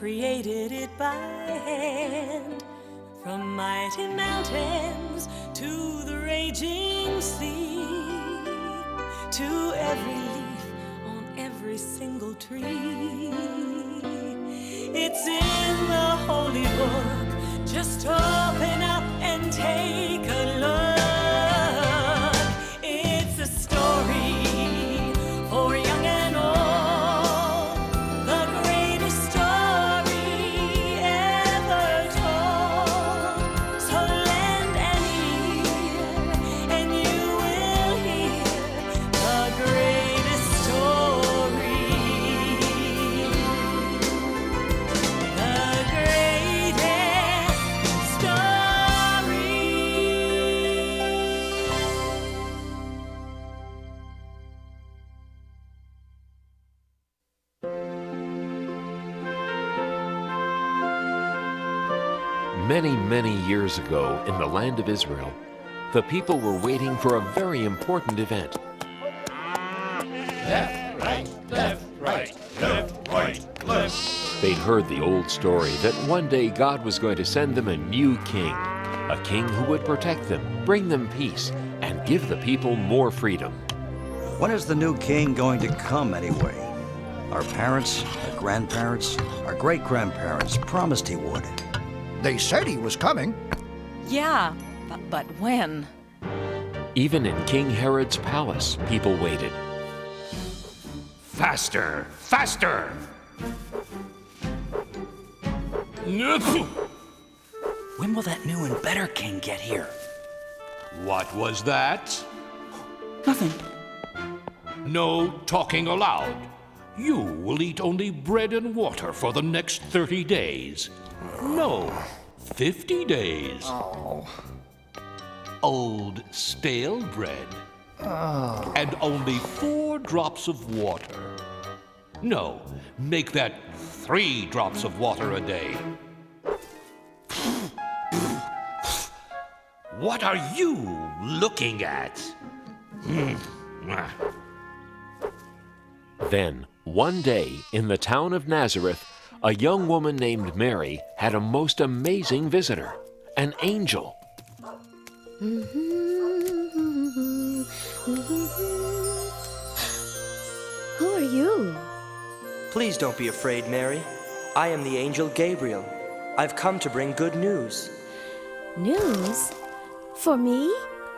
created it by hand. From mighty mountains to the raging sea, to every leaf on every single tree. It's in the holy book. Just open up and take a look. It's a story for young and old, the greatest story ever told. So lend an ear and you will hear the greatest story. The greatest story. Many, many years ago, in the land of Israel, the people were waiting for a very important event. Left, right, left, right, left, right, left. They'd heard the old story that one day God was going to send them a new king, a king who would protect them, bring them peace, and give the people more freedom. When is the new king going to come anyway? Our parents, our grandparents, our great-grandparents promised he would. They said he was coming. Yeah, but when? Even in King Herod's palace, people waited. Faster, faster! When will that new and better king get here? What was that? Nothing. No talking aloud. You will eat only bread and water for the next 30 days. No, 50 days. Old stale bread. And only 4 drops of water. No, make that 3 drops of water a day. What are you looking at? Then, one day, in the town of Nazareth, a young woman named Mary had a most amazing visitor, an angel. Who are you? Please don't be afraid, Mary. I am the angel Gabriel. I've come to bring good news. News? For me?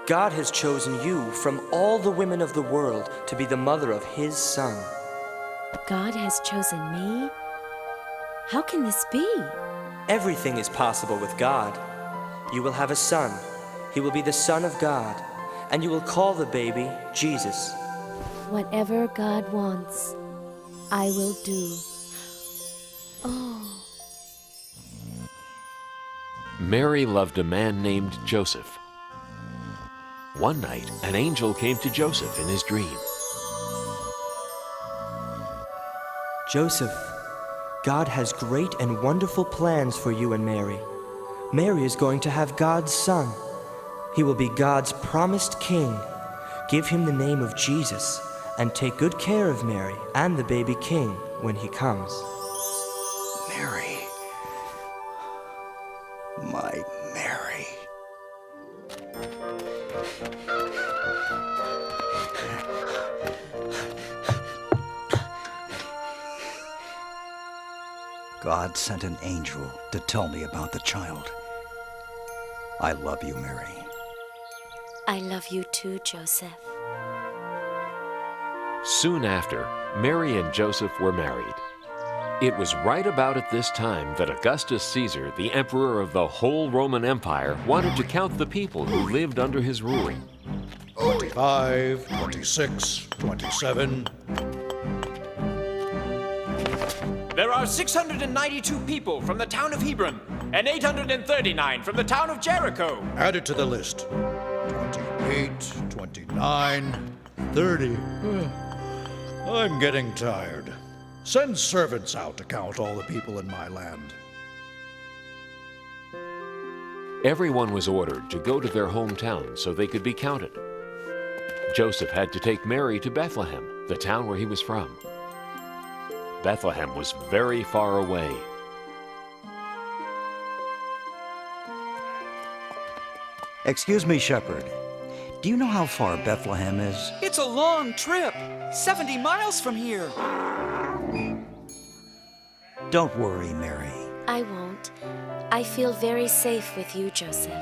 God has chosen you from all the women of the world to be the mother of His Son. God has chosen me? How can this be? Everything is possible with God. You will have a son. He will be the Son of God, and you will call the baby Jesus. Whatever God wants, I will do. Oh. Mary loved a man named Joseph. One night, an angel came to Joseph in his dream. Joseph, God has great and wonderful plans for you and Mary. Mary is going to have God's son. He will be God's promised king. Give him the name of Jesus, and take good care of Mary and the baby king when he comes. Mary. My Mary. God sent an angel to tell me about the child. I love you, Mary. I love you too, Joseph. Soon after, Mary and Joseph were married. It was right about at this time that Augustus Caesar, the emperor of the whole Roman Empire, wanted to count the people who lived under his rule. 25, 26, 27. There are 692 people from the town of Hebron, and 839 from the town of Jericho. Add it to the list. 28, 29, 30. I'm getting tired. Send servants out to count all the people in my land. Everyone was ordered to go to their hometown so they could be counted. Joseph had to take Mary to Bethlehem, the town where he was from. Bethlehem was very far away. Excuse me, shepherd. Do you know how far Bethlehem is? It's a long trip. 70 miles from here. Don't worry, Mary. I won't. I feel very safe with you, Joseph.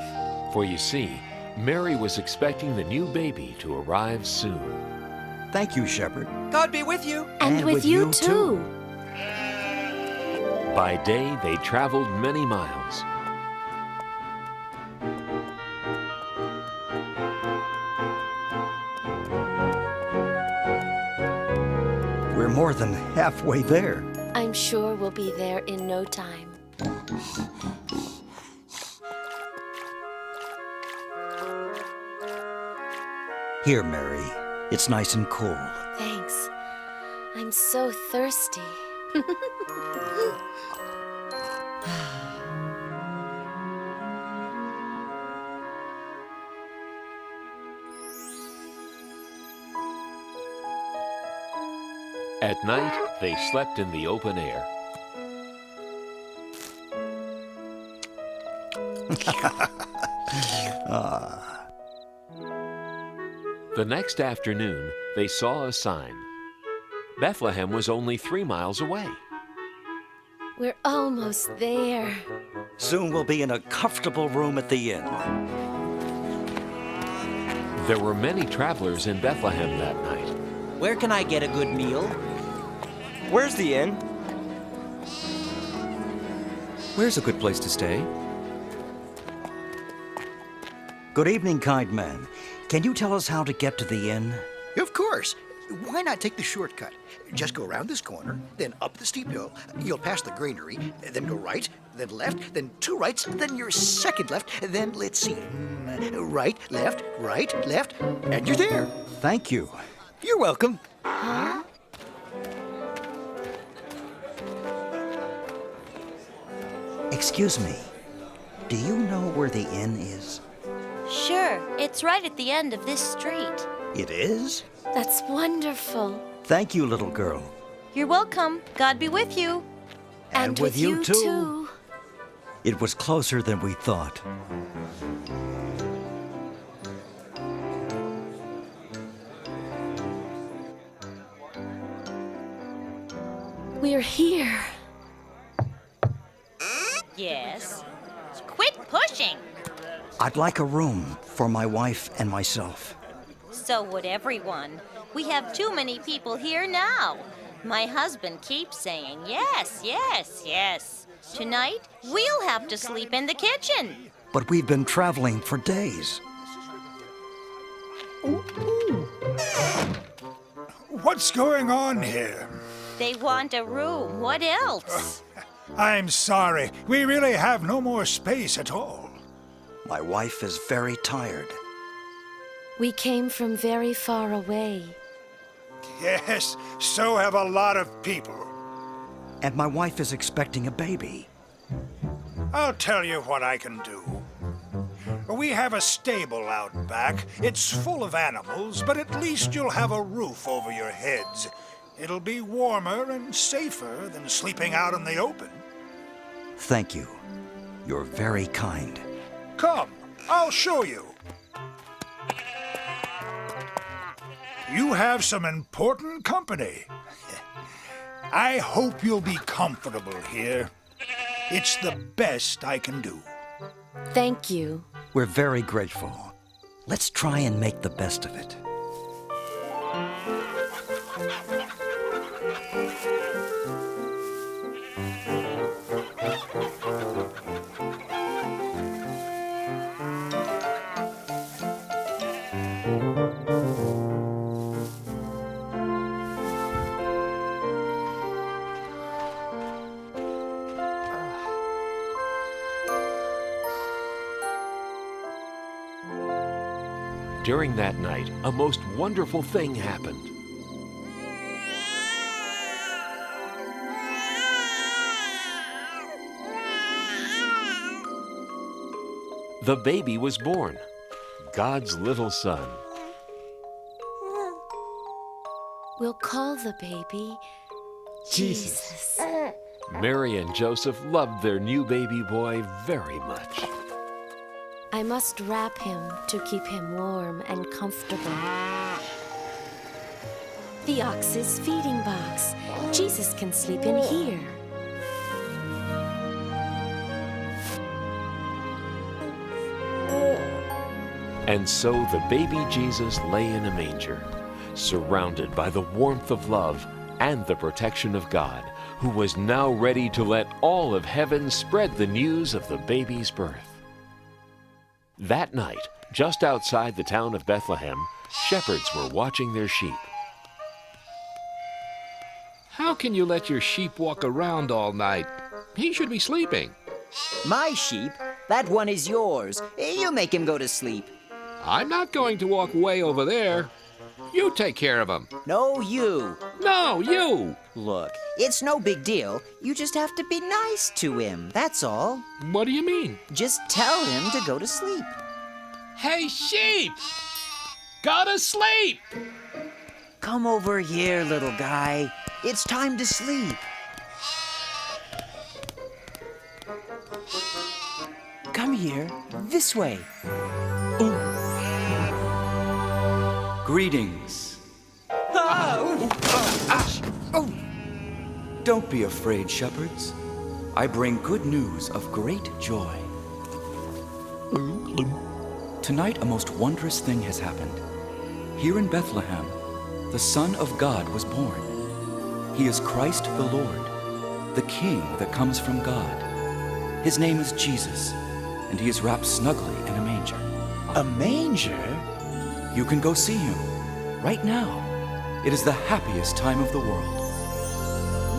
For you see, Mary was expecting the new baby to arrive soon. Thank you, shepherd. God be with you. And with you too. By day, they traveled many miles. We're more than halfway there. I'm sure we'll be there in no time. Here, Mary. It's nice and cool. Thanks. I'm so thirsty. At night, they slept in the open air. The next afternoon, they saw a sign. Bethlehem was only 3 miles away. We're almost there. Soon we'll be in a comfortable room at the inn. There were many travelers in Bethlehem that night. Where can I get a good meal? Where's the inn? Where's a good place to stay? Good evening, kind man. Can you tell us how to get to the inn? Of course. Why not take the shortcut? Just go around this corner, then up the steep hill. You'll pass the granary, then go right, then left, then 2 rights, then your second left, then let's see. Right, left, and you're there. Thank you. You're welcome. Excuse me. Do you know where the inn is? Sure, it's right at the end of this street. It is? That's wonderful. Thank you, little girl. You're welcome. God be with you. And with you too. It was closer than we thought. We're here. Yes. Quit pushing. I'd like a room for my wife and myself. So would everyone. We have too many people here now. My husband keeps saying yes, yes, yes. Tonight, we'll have to sleep in the kitchen. But we've been traveling for days. What's going on here? They want a room. What else? I'm sorry. We really have no more space at all. My wife is very tired. We came from very far away. Yes, so have a lot of people. And my wife is expecting a baby. I'll tell you what I can do. We have a stable out back. It's full of animals, but at least you'll have a roof over your heads. It'll be warmer and safer than sleeping out in the open. Thank you. You're very kind. Come, I'll show you. You have some important company. I hope you'll be comfortable here. It's the best I can do. Thank you. We're very grateful. Let's try and make the best of it. During that night, a most wonderful thing happened. The baby was born, God's little son. We'll call the baby Jesus. Mary and Joseph loved their new baby boy very much. I must wrap him to keep him warm and comfortable. The ox's feeding box. Jesus can sleep in here. And so the baby Jesus lay in a manger, surrounded by the warmth of love and the protection of God, who was now ready to let all of heaven spread the news of the baby's birth. That night, just outside the town of Bethlehem, shepherds were watching their sheep. How can you let your sheep walk around all night? He should be sleeping. My sheep? That one is yours. You make him go to sleep. I'm not going to walk way over there. You take care of him. No, you. No, you. Look, it's no big deal. You just have to be nice to him, that's all. What do you mean? Just tell him to go to sleep. Hey, sheep! Go to sleep! Come over here, little guy. It's time to sleep. Come here, this way. Greetings. Don't be afraid, shepherds. I bring good news of great joy. Tonight, a most wondrous thing has happened. Here in Bethlehem, the Son of God was born. He is Christ the Lord, the King that comes from God. His name is Jesus, and he is wrapped snugly in a manger. A manger? You can go see him right now. It is the happiest time of the world.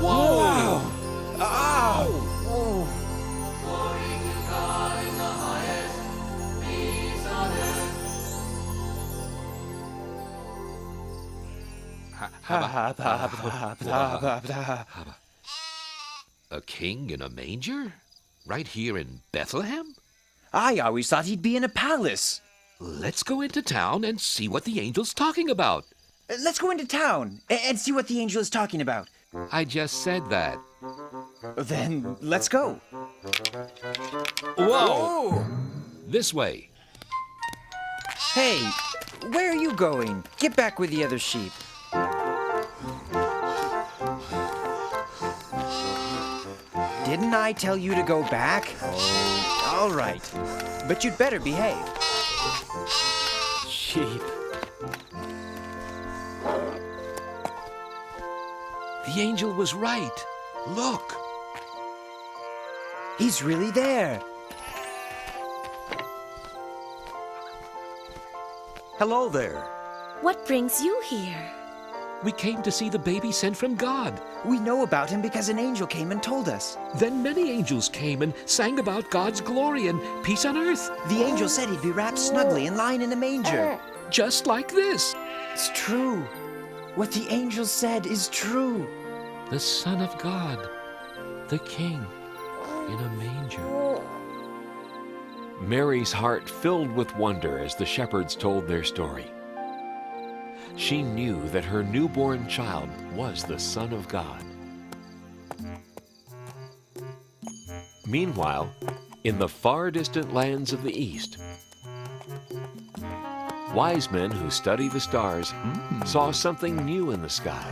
Whoa! Wow. Ow! Oh. A king in a manger? Right here in Bethlehem? I always thought he'd be in a palace. Let's go into town and see what the angel's talking about. Let's go into town and see what the angel is talking about. I just said that. Then let's go. Whoa! This way. Hey, where are you going? Get back with the other sheep. Didn't I tell you to go back? Oh, all right. But you'd better behave. Sheep. The angel was right. Look. He's really there. Hello there. What brings you here? We came to see the baby sent from God. We know about him because an angel came and told us. Then many angels came and sang about God's glory and peace on earth. The angel said he'd be wrapped snugly and lying in a manger. Just like this. It's true. What the angel said is true. The Son of God, the King, in a manger. Mary's heart filled with wonder as the shepherds told their story. She knew that her newborn child was the Son of God. Meanwhile, in the far distant lands of the East, wise men who study the stars saw something new in the sky.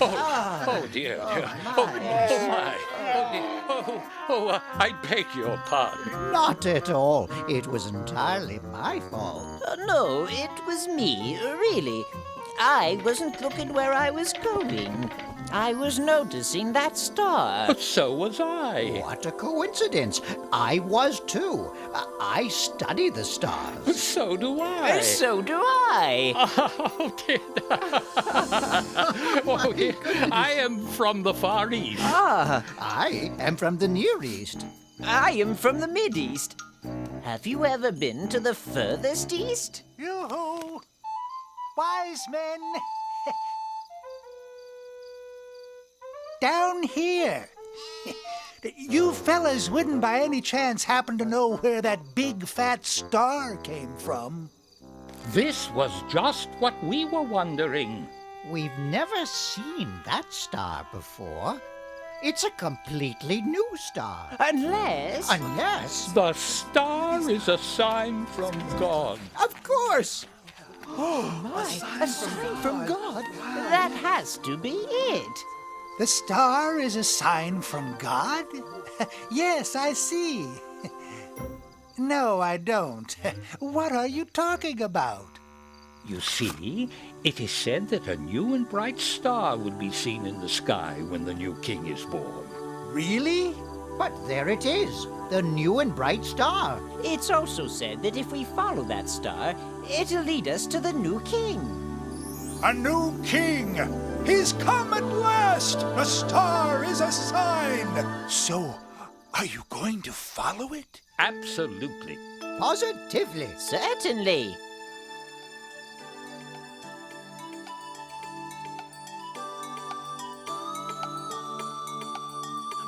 Oh dear. Oh my. I beg your pardon. Not at all. It was entirely my fault. No, it was me, really. I wasn't looking where I was going. I was noticing that star. So was I. What a coincidence. I was too. I study the stars. So do I. So do I. Oh dear. Oh dear. I am from the Far East. Ah, I am from the Near East. I am from the Mid-East. Have you ever been to the furthest east? Yoo-hoo! Wise men! Down here. You fellas wouldn't by any chance happen to know where that big fat star came from? This was just what we were wondering. We've never seen that star before. It's a completely new star. Unless... The star is a sign from God. Of course! Oh, my. A sign from God? That has to be it. The star is a sign from God? Yes, I see. No, I don't. What are you talking about? You see, it is said that a new and bright star will be seen in the sky when the new king is born. Really? But there it is, the new and bright star. It's also said that if we follow that star, it'll lead us to the new king. A new king! He's come at last! A star is a sign! So, are you going to follow it? Absolutely. Positively. Certainly.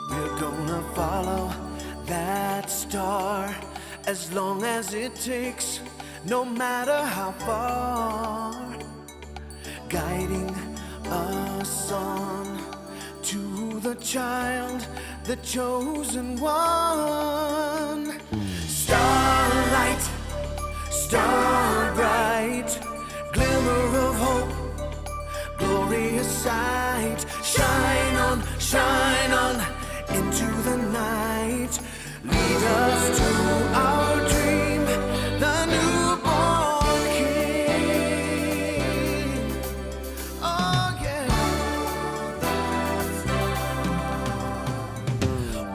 We're gonna follow that star as long as it takes, no matter how far, guiding us on to the child, the chosen one. Starlight, star bright, glimmer of hope, glorious sight. Shine on into the night. Lead us to our dream, the newborn king. Oh yeah.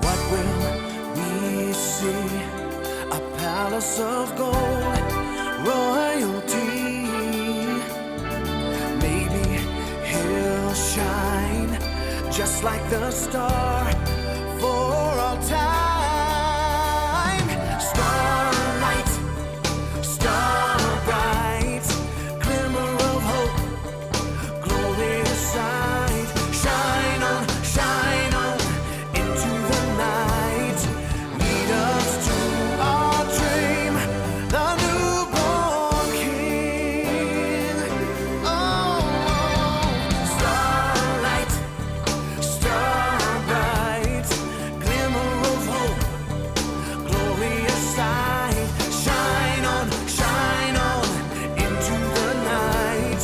What will we see? A palace of gold, royalty. Maybe he'll shine just like the star for all time. Starlight, star bright, glimmer of hope, glorious sight. Shine on into the night. Lead us to our dream, the newborn king. Oh, starlight, star bright, glimmer of hope, glorious sight. Shine on into the night.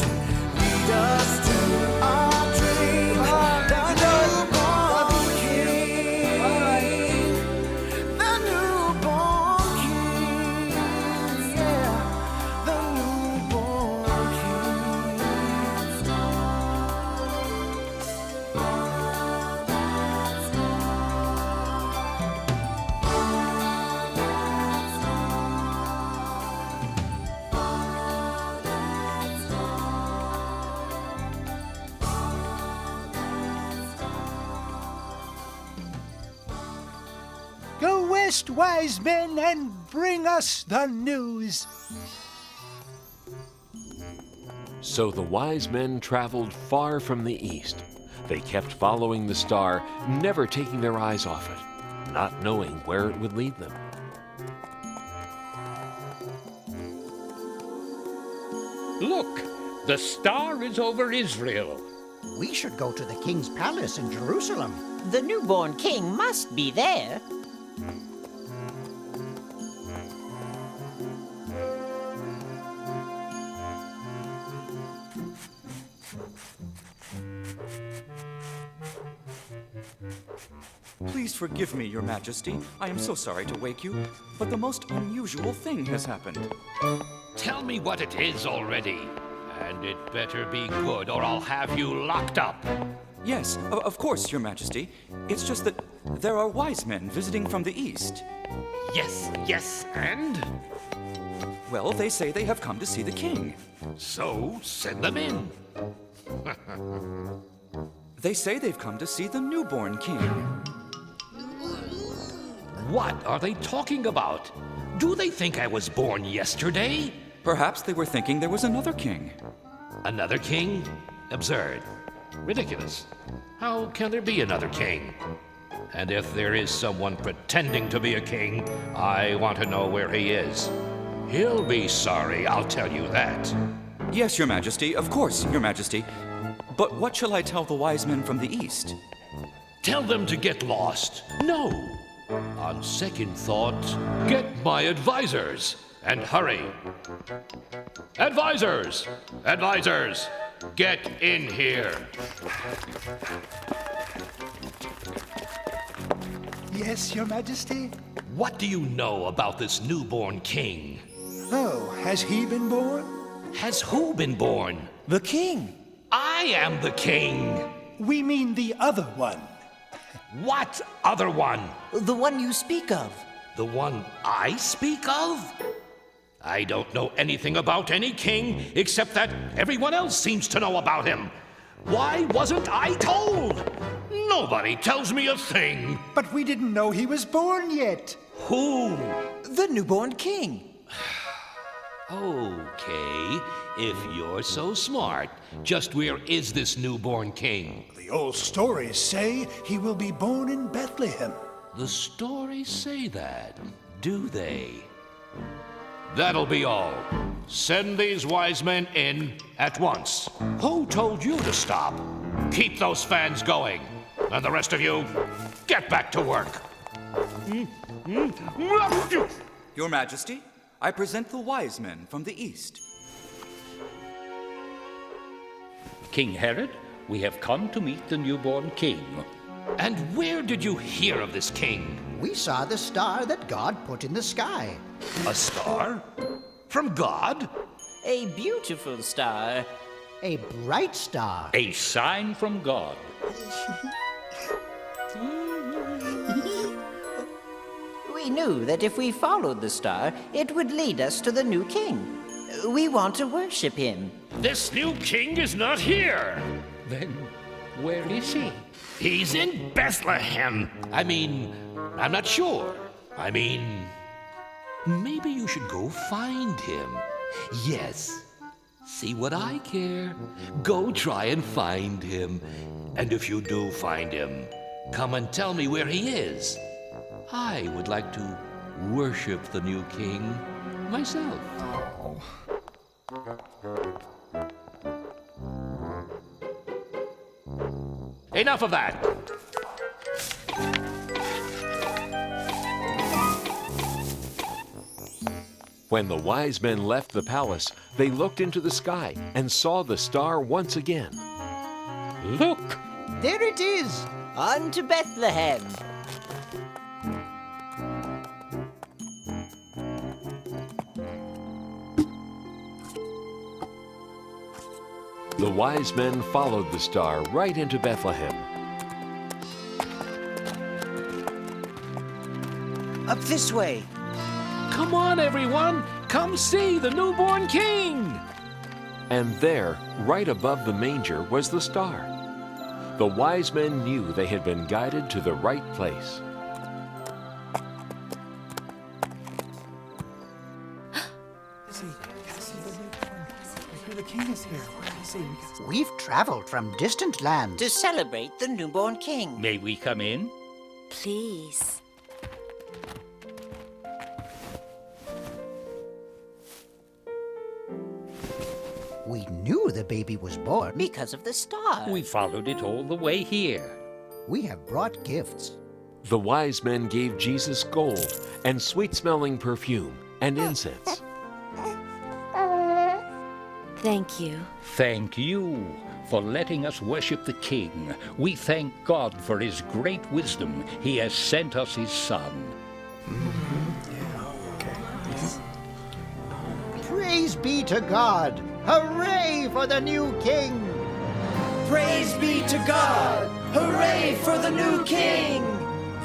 Lead us to our dream, the newborn king. The newborn king, yeah, the newborn Go west, wise men, and bring us the news. So the wise men traveled far from the east. They kept following the star, never taking their eyes off it, not knowing where it would lead them. Look, the star is over Israel. We should go to the king's palace in Jerusalem. The newborn king must be there. Please forgive me, Your Majesty. I am so sorry to wake you, but the most unusual thing has happened. Tell me what it is already. And it better be good, or I'll have you locked up. Yes, of course, Your Majesty. It's just that there are wise men visiting from the east. Yes, and? Well, they say they have come to see the king. So, send them in. They say they've come to see the newborn king. What are they talking about? Do they think I was born yesterday? Perhaps they were thinking there was another king. Another king? Absurd. Ridiculous. How can there be another king? And if there is someone pretending to be a king, I want to know where he is. He'll be sorry, I'll tell you that. Yes, Your Majesty, of course, Your Majesty. But what shall I tell the wise men from the east? Tell them to get lost. No. On second thought, get my advisors. And hurry. Advisors! Advisors! Get in here. Yes, Your Majesty? What do you know about this newborn king? Oh, has he been born? Has who been born? The king. I am the king. We mean the other one. What other one? The one you speak of. The one I speak of? I don't know anything about any king except that everyone else seems to know about him. Why wasn't I told? Nobody tells me a thing. But we didn't know he was born yet. Who? The newborn king. Okay, if you're so smart, just where is this newborn king? The old stories say he will be born in Bethlehem. The stories say that, do they? That'll be all. Send these wise men in at once. Who told you to stop? Keep those fans going. And the rest of you, get back to work. Your Majesty, I present the wise men from the east. King Herod, we have come to meet the newborn king. And where did you hear of this king? We saw the star that God put in the sky. A star? From God? A beautiful star. A bright star. A sign from God. We knew that if we followed the star, it would lead us to the new king. We want to worship him. This new king is not here. Then, where is he? He's in Bethlehem. I'm not sure. Maybe you should go find him. Yes. See what I care. Go try and find him. And if you do find him, come and tell me where he is. I would like to worship the new king myself. Enough of that. When the wise men left the palace, they looked into the sky and saw the star once again. Look! There it is! On to Bethlehem. The wise men followed the star right into Bethlehem. Up this way. Come on, everyone. Come see the newborn king. And there, right above the manger, was the star. The wise men knew they had been guided to the right place. We've traveled from distant lands to celebrate the newborn king. May we come in? Please. We knew the baby was born because of the star. We followed it all the way here. We have brought gifts. The wise men gave Jesus gold and sweet-smelling perfume and incense. Thank you. Thank you for letting us worship the King. We thank God for his great wisdom. He has sent us his Son. Praise be to God! Hooray for the new king! Praise be to God! Hooray for the new king!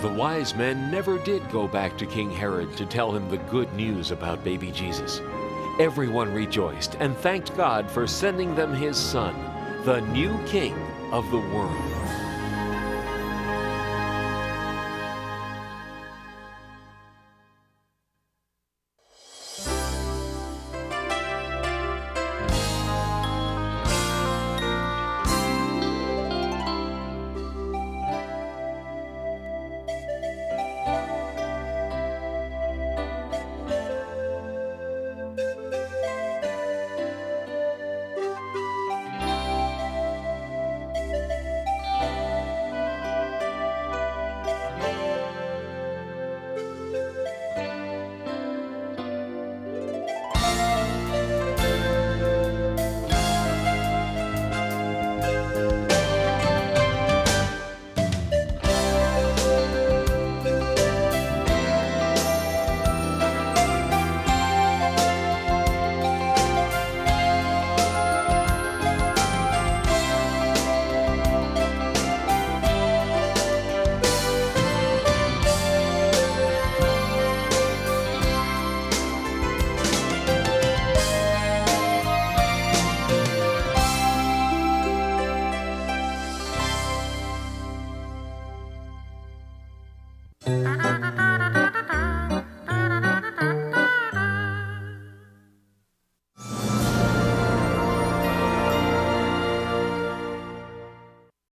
The wise men never did go back to King Herod to tell him the good news about baby Jesus. Everyone rejoiced and thanked God for sending them his son, the new king of the world.